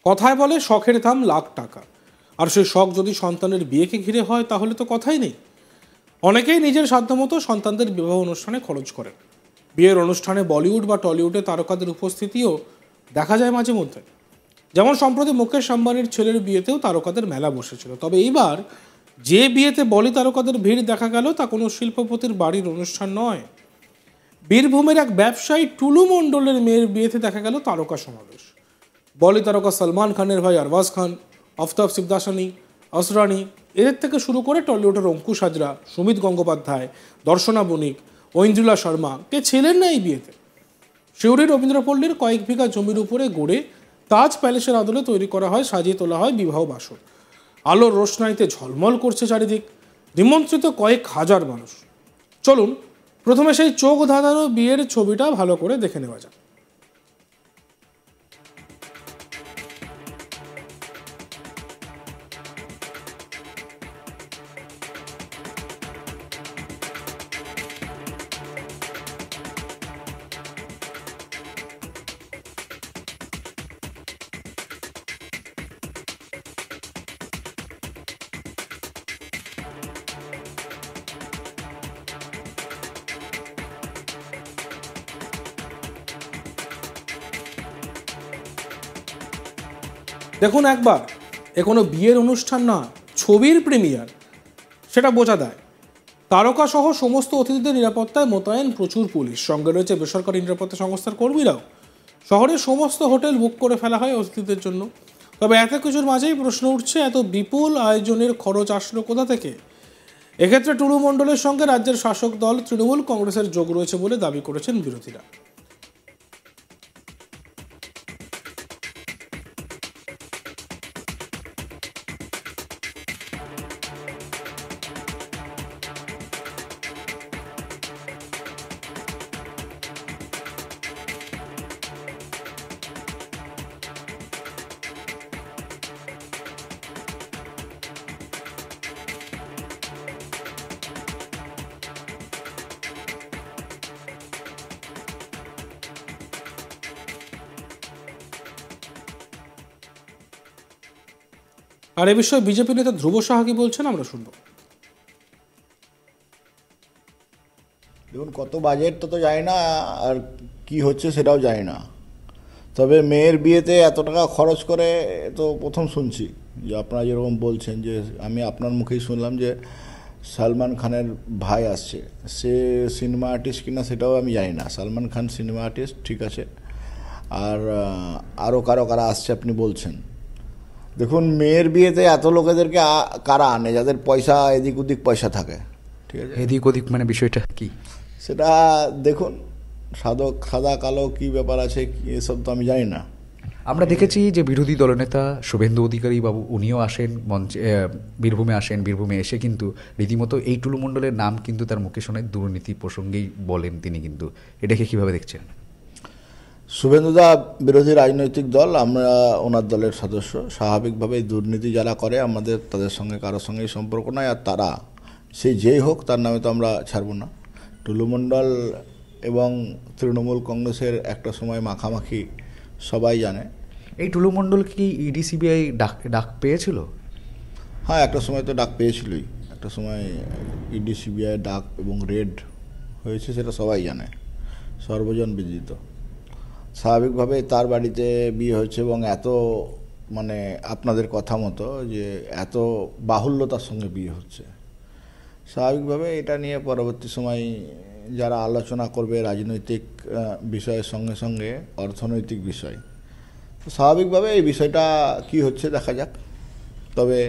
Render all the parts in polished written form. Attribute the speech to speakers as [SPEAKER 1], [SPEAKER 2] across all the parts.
[SPEAKER 1] কথায় বলে শখের দাম লাখ টাকা, আর সেই শখ যদি সন্তানের বিয়েকে ঘিরে হয় তাহলে তো কথাই নেই। অনেকেই নিজের সাধ্যমতো সন্তানদের বিবাহ অনুষ্ঠানে খরচ করেন। বিয়ের অনুষ্ঠানে বলিউড বা টলিউডে তারকাদের উপস্থিতিও দেখা যায় মাঝে মধ্যে। যেমন সম্প্রতি মুকেশ আম্বানির ছেলের বিয়েতেও তারকাদের মেলা বসেছিল। তবে এইবার যে বিয়েতে বলি তারকাদের ভিড় দেখা গেল তা কোনো শিল্পপতির বাড়ির অনুষ্ঠান নয়। বীরভূমের এক ব্যবসায়ী টুলু মণ্ডলের মেয়ের বিয়েতে দেখা গেল তারকা সমাবেশ। বলি তারকা সলমান খানের ভাই আরবাজ খান, আফতাব সিকদাসানি, আসরানি, এদের থেকে শুরু করে টলিউডের অঙ্কুশ হাজরা, সুমিত গঙ্গোপাধ্যায়, দর্শনা বণিক, ঐন্দ্রিলা শর্মা কে ছিলেন না এই বিয়েতে। সিউড়ির রবীন্দ্রপল্লীর কয়েক বিঘা জমির উপরে গড়ে তাজ প্যালেসের আদলে তৈরি করা হয়, সাজিয়ে তোলা হয় বিবাহ বাসর। আলোর রোশনাইতে ঝলমল করছে চারিদিক, নিমন্ত্রিত কয়েক হাজার মানুষ। চলুন প্রথমে সেই চোখ ধাঁধানো বিয়ের ছবিটা ভালো করে দেখে নেওয়া যাক। দেখুন একবার, এ কোনো বিয়ের অনুষ্ঠান না, ছবির প্রিমিয়ার, সেটা বোঝা দেয়। তারকা সহ সমস্ত অতিথিদের নিরাপত্তায় মোতায়েন প্রচুর পুলিশ, সঙ্গে রয়েছে বেসরকারি নিরাপত্তা সংস্থার কর্মীরাও। শহরের সমস্ত হোটেল বুক করে ফেলা হয় অতিথিদের জন্য। তবে এত কিছুর মাঝেই প্রশ্ন উঠছে, এত বিপুল আয়োজনের খরচ আসলো কোথা থেকে? এক্ষেত্রে টুলু মণ্ডলের সঙ্গে রাজ্যের শাসক দল তৃণমূল কংগ্রেসের যোগ রয়েছে বলে দাবি করেছেন বিরোধীরা। আর এ বিষয়ে বিজেপি নেতা ধ্রুব সাহা কি বলছেন আমরা শুনবো।
[SPEAKER 2] দেখুন, কত বাজেট তো জানি না, আর কি হচ্ছে সেটাও জানি না। তবে মেয়ের বিয়েতে এত টাকা খরচ করে তো প্রথম শুনছি। যে আপনারা যেরকম বলছেন, যে আমি আপনার মুখেই শুনলাম যে সলমান খানের ভাই আসছে। সে সিনেমা আর্টিস্ট কিনা সেটাও আমি জানি না। সলমান খান সিনেমা আর্টিস্ট, ঠিক আছে। আর আরও কারা আসছে আপনি বলছেন। দেখুন, মেয়ের বিয়েতে এত লোকেদেরকে কারা আনে? যাদের পয়সা এদিক ওদিক পয়সা থাকে, ঠিক আছে।
[SPEAKER 3] এদিক ওদিক মানে বিষয়টা কি
[SPEAKER 2] সেটা দেখুন, সাদা কালো কি ব্যাপার আছে এসব তো আমি জানি না।
[SPEAKER 3] আমরা দেখেছি যে বিরোধী দলনেতা শুভেন্দু অধিকারী বাবু উনিও আসেন মঞ্চে, বীরভূমে আসেন। বীরভূমে এসে কিন্তু রীতিমতো এই টুলু মণ্ডলের নাম কিন্তু তার মুখে শোনায়, দুর্নীতি প্রসঙ্গেই বলেন তিনি। কিন্তু এটাকে কিভাবে দেখছেন?
[SPEAKER 2] শুভেন্দুদা বিরোধী রাজনৈতিক দল, আমরা ওনার দলের সদস্য। স্বাভাবিকভাবেই দুর্নীতি যারা করে আমাদের তাদের সঙ্গে কারোর সঙ্গেই সম্পর্ক নয়। আর তারা সেই যেই হোক, তার নামে তো আমরা ছাড়ব না। টুলু মণ্ডল এবং তৃণমূল কংগ্রেসের একটা সময় মাখামাখি সবাই জানে।
[SPEAKER 3] এই টুলু মণ্ডল কি ইডি সিবিআই ডাক পেয়েছিল?
[SPEAKER 2] হ্যাঁ, একটা সময় তো ডাক পেয়েছিলই। একটা সময় ইডি সিবিআই ডাক এবং রেড হয়েছে, সেটা সবাই জানে, সর্বজন বিদিত। স্বাভাবিকভাবে তার বাড়িতে বিয়ে হয়েছে এবং এত মানে আপনাদের কথা মতো যে এত বাহুল্যতার সঙ্গে বিয়ে হচ্ছে। স্বাভাবিকভাবে এটা নিয়ে পরবর্তী সময় যারা আলোচনা করবে রাজনৈতিক বিষয়ের সঙ্গে সঙ্গে অর্থনৈতিক বিষয়, তো স্বাভাবিকভাবে এই বিষয়টা কি হচ্ছে দেখা যাক। তবে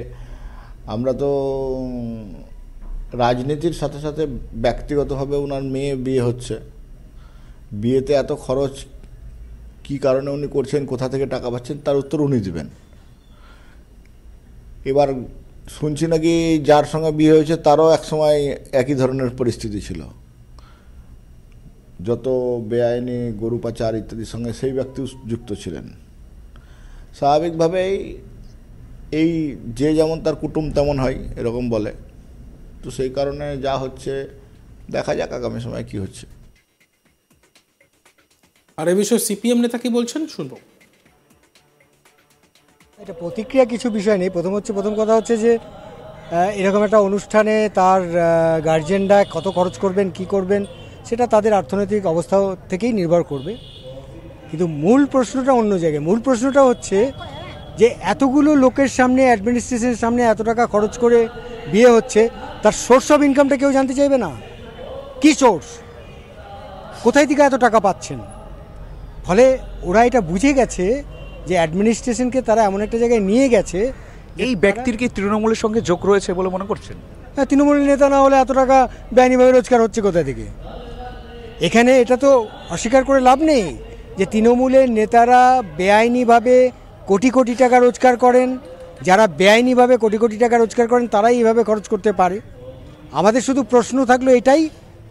[SPEAKER 2] আমরা তো রাজনীতির সাথে সাথে ব্যক্তিগতভাবে ওনার মেয়ে বিয়ে হচ্ছে, বিয়েতে এত খরচ কি কারণে উনি করছেন, কোথা থেকে টাকা পাচ্ছেন, তার উত্তর উনি দেবেন। এবার শুনছি নাকি যার সঙ্গে বিয়ে হয়েছে তারও একসময় একই ধরনের পরিস্থিতি ছিল, যত বেআইনি গরু পাচার ইত্যাদির সঙ্গে সেই ব্যক্তিও যুক্ত ছিলেন। স্বাভাবিকভাবেই এই যে যেমন তার কুটুম তেমন হয় এরকম বলে। তো সেই কারণে যা হচ্ছে দেখা যাক আগামী সময় কি হচ্ছে।
[SPEAKER 1] আর এ বিষয়ে সিপিএম নেতা কি বলছেন শুনবো।
[SPEAKER 4] এটা প্রতিক্রিয়া কিছু বিষয় নেই। প্রথম কথা হচ্ছে যে এরকম একটা অনুষ্ঠানে তার গার্জেনরা কত খরচ করবেন, কি করবেন, সেটা তাদের অর্থনৈতিক অবস্থা থেকেই নির্ভর করবে। কিন্তু মূল প্রশ্নটা অন্য জায়গায়। মূল প্রশ্নটা হচ্ছে যে এতগুলো লোকের সামনে, অ্যাডমিনিস্ট্রেশনের সামনে এত টাকা খরচ করে বিয়ে হচ্ছে, তার সোর্স অফ ইনকামটা কেউ জানতে চাইবে না? কি সোর্স, কোথায় থেকে এত টাকা পাচ্ছেন? ফলে ওরা এটা বুঝে গেছে যে অ্যাডমিনিস্ট্রেশনকে তারা এমন একটা জায়গায় নিয়ে গেছে।
[SPEAKER 3] এই ব্যক্তির কি তৃণমূলের সঙ্গে যোগ রয়েছে বলে মনে করছেন?
[SPEAKER 4] হ্যাঁ, তৃণমূলের নেতা না হলে এত টাকা বেআইনিভাবে রোজগার হচ্ছে কোথা থেকে? এখানে এটা তো অস্বীকার করে লাভ নেই যে তৃণমূলের নেতারা বেআইনিভাবে কোটি কোটি টাকা রোজগার করেন। যারা বেআইনিভাবে কোটি কোটি টাকা রোজগার করেন তারাই এইভাবে খরচ করতে পারে। আমাদের শুধু প্রশ্ন থাকলো এটাই,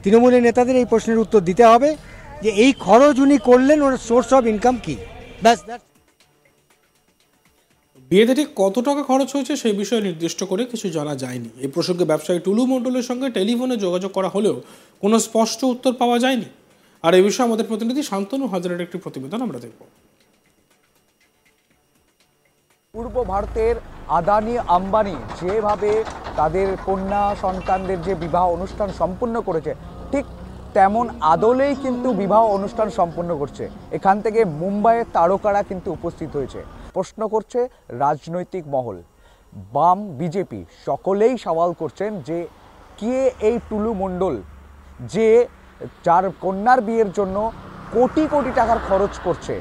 [SPEAKER 4] তৃণমূলের নেতাদের এই প্রশ্নের উত্তর দিতে হবে যে এই খরচ উনি করলেন, ওর সোর্স অফ ইনকাম কী? ব্যাস।
[SPEAKER 1] বিয়েতে ঠিক কত টাকা খরচ হয়েছে সেই বিষয়ে নির্দিষ্ট করে কিছু জানা যায়নি। এই প্রসঙ্গে ব্যবসায়ী টুলু মণ্ডলের সঙ্গে টেলিফোনে যোগাযোগ করা হলেও কোনো স্পষ্ট উত্তর পাওয়া যায়নি। আর এই বিষয়ে আমাদের প্রতিনিধি শান্তনু হাজারের একটি প্রতিবেদন আমরা দেখব।
[SPEAKER 5] পূর্ব ভারতের আদানি আম্বানি যেভাবে তাদের কন্যা সন্তানদের যে বিবাহ অনুষ্ঠান সম্পূর্ণ করেছে, ঠিক তেমন আদলেই কিন্তু বিবাহ অনুষ্ঠান সম্পন্ন করছে। এখান থেকে মুম্বাইয়ের তারকারা কিন্তু উপস্থিত হয়েছে। প্রশ্ন করছে রাজনৈতিক মহল, বাম, বিজেপি, সকলেই সওয়াল করছেন যে কে এই টুলু মণ্ডল, যে যার কন্যার বিয়ের জন্য কোটি কোটি টাকার খরচ করছে।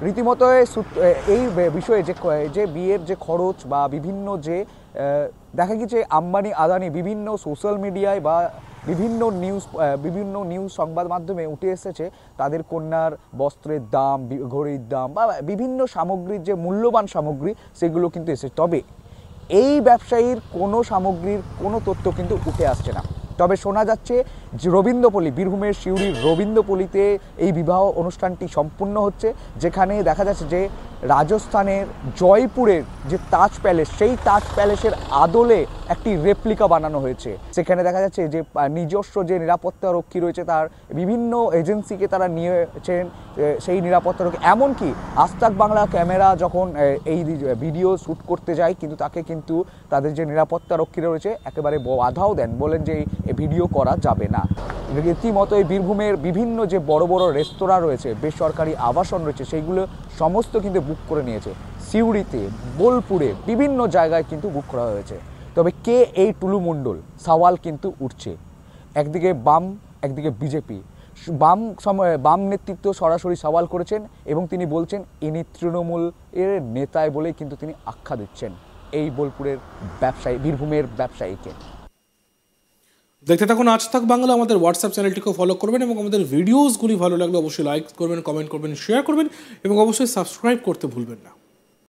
[SPEAKER 5] রীতিমতো এই বিষয়ে যে বিয়ের যে খরচ বা বিভিন্ন যে দেখা গেছে আম্বানি আদানি বিভিন্ন সোশ্যাল মিডিয়ায় বা বিভিন্ন নিউজ সংবাদ মাধ্যমে উঠে এসেছে তাদের কন্যার বস্ত্রের দাম, ঘড়ির দাম বা বিভিন্ন সামগ্রীর যে মূল্যবান সামগ্রী সেগুলো কিন্তু এসেছে। তবে এই ব্যবসায়ীর কোনো সামগ্রীর কোনো তথ্য কিন্তু উঠে আসছে না। তবে শোনা যাচ্ছে যে রবীন্দ্রপল্লী, বীরভূমের সিউড়ির রবীন্দ্রপল্লীতে এই বিবাহ অনুষ্ঠানটি সম্পূর্ণ হচ্ছে, যেখানে দেখা যাচ্ছে যে রাজস্থানের জয়পুরের যে তাজ প্যালেস, সেই তাজ প্যালেসের আদলে একটি রেপ্লিকা বানানো হয়েছে। সেখানে দেখা যাচ্ছে যে নিজস্ব যে নিরাপত্তা রক্ষী রয়েছে তার বিভিন্ন এজেন্সিকে তারা নিয়েছেন সেই নিরাপত্তা রক্ষী। এমনকি আজতাক বাংলা ক্যামেরা যখন এই ভিডিও শ্যুট করতে যায় কিন্তু তাকে কিন্তু তাদের যে নিরাপত্তা রক্ষীরা রয়েছে একেবারে বাধাও দেন, বলেন যে এই ভিডিও করা যাবে না। রীতিমতো এই বীরভূমের বিভিন্ন যে বড় বড় রেস্তোরাঁ রয়েছে, বেসরকারি আবাসন রয়েছে, সেইগুলো সমস্ত কিন্তু বুক করে নিয়েছে। সিউড়িতে, বোলপুরে বিভিন্ন জায়গায় কিন্তু বুক করা হয়েছে। তবে কে এই টুলু মণ্ডল, সওয়াল কিন্তু উঠছে। একদিকে বাম, একদিকে বিজেপি। বাম নেতৃত্ব সরাসরি সওয়াল করেছেন এবং তিনি বলছেন ইনি তৃণমূল এর নেতায় বলেই কিন্তু তিনি আখ্যা দিচ্ছেন এই বোলপুরের ব্যবসায়ী, বীরভূমের ব্যবসায়ীকে।
[SPEAKER 1] দেখতে থাকুন আজ তাক বাংলা। আমাদের হোয়াটসঅ্যাপ চ্যানেলটিকেও ফলো করবেন এবং আমাদের ভিডিওসগুলি ভালো লাগলে অবশ্যই লাইক করবেন, কমেন্ট করবেন, শেয়ার করবেন এবং অবশ্যই সাবস্ক্রাইব করতে ভুলবেন না।